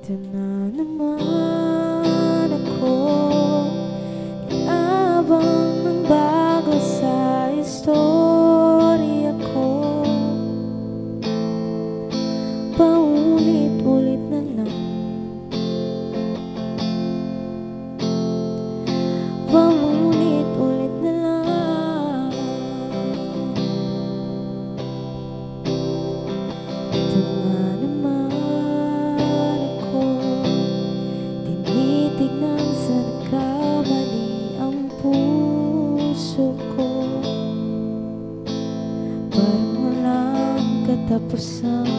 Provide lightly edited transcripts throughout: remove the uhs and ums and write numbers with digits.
Ito na naman ako, labang ng bago sa istorya ko. Paulit-ulit na lang, paulit-ulit na lang. Ito na naman ako, tinitignan sa nagkamali ang puso ko. Parang walang katapusan,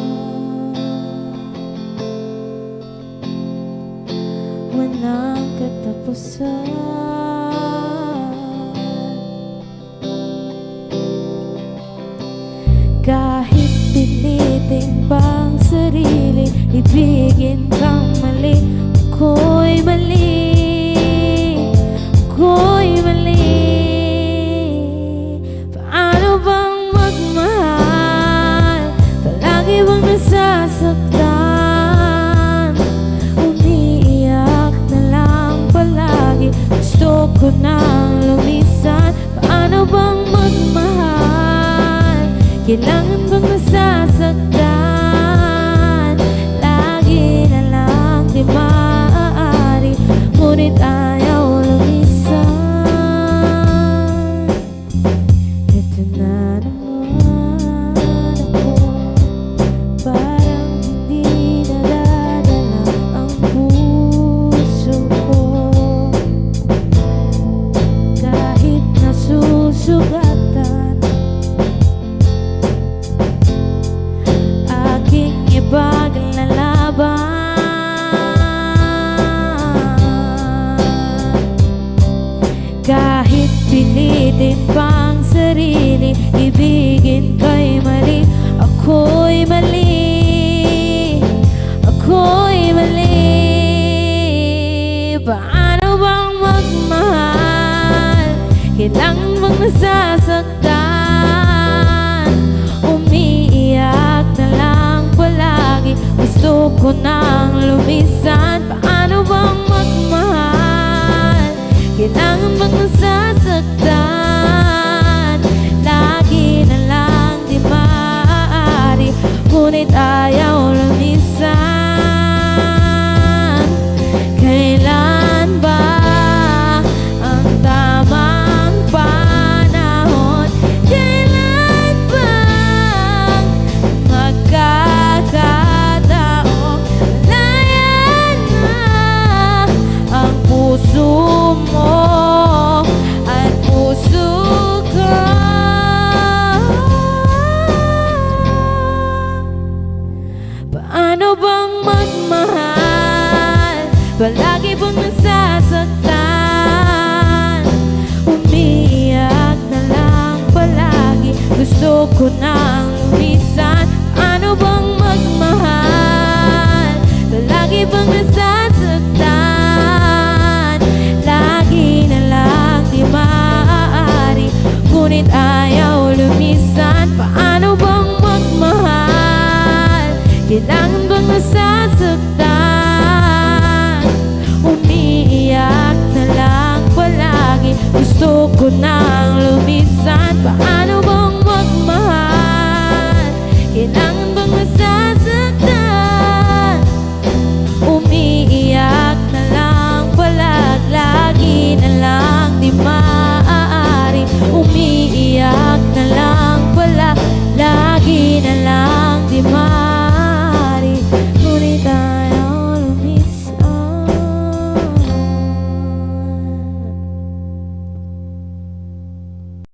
walang katapusan. Kahit pilitin pang sarili, ibigin kang mali, ako'y mali, ako'y mali. Paano bang magmahal? Palagi bang nasasaktan? Umiiyak na lang palagi, gusto ko nang lumisan. Paano bang magmahal? Kailangan bang nasasaktan? Lagi na lang di maaari, ngunit ayaw lumisan. Ito na naman ako, parang hindi nadadala ang puso ko. Kahit nasusugatan, kahit pilitin pang sarili, ibigin ko'y mali, ako'y mali, ako'y mali. Paano bang magmahal? Kailangan bang nasasaktan? Umiiyak na lang palagi, gusto ko nang lumisan. Paano bang magmahal? Kailangan bang nasasaktan? Lagi na lang di maaari, ngunit ayaw lumisan. Kailan ba ang tamang panahon? Kailan bang magkakataong malayan na ang puso mo at puso ko? Paano bang magmahal? Palagi bang nasasaktan? Umiiyak na lang palagi, gusto ko nang lumisan. Paano bang magmahal? Palagi bang nasasaktan? Lagi na lang di maaari, ngunit ayaw lumisan. Paano bang magmahal? Kailangan bang nasasaktan? Umiiyak na lang palagi, gusto ko nang lumisan. Paano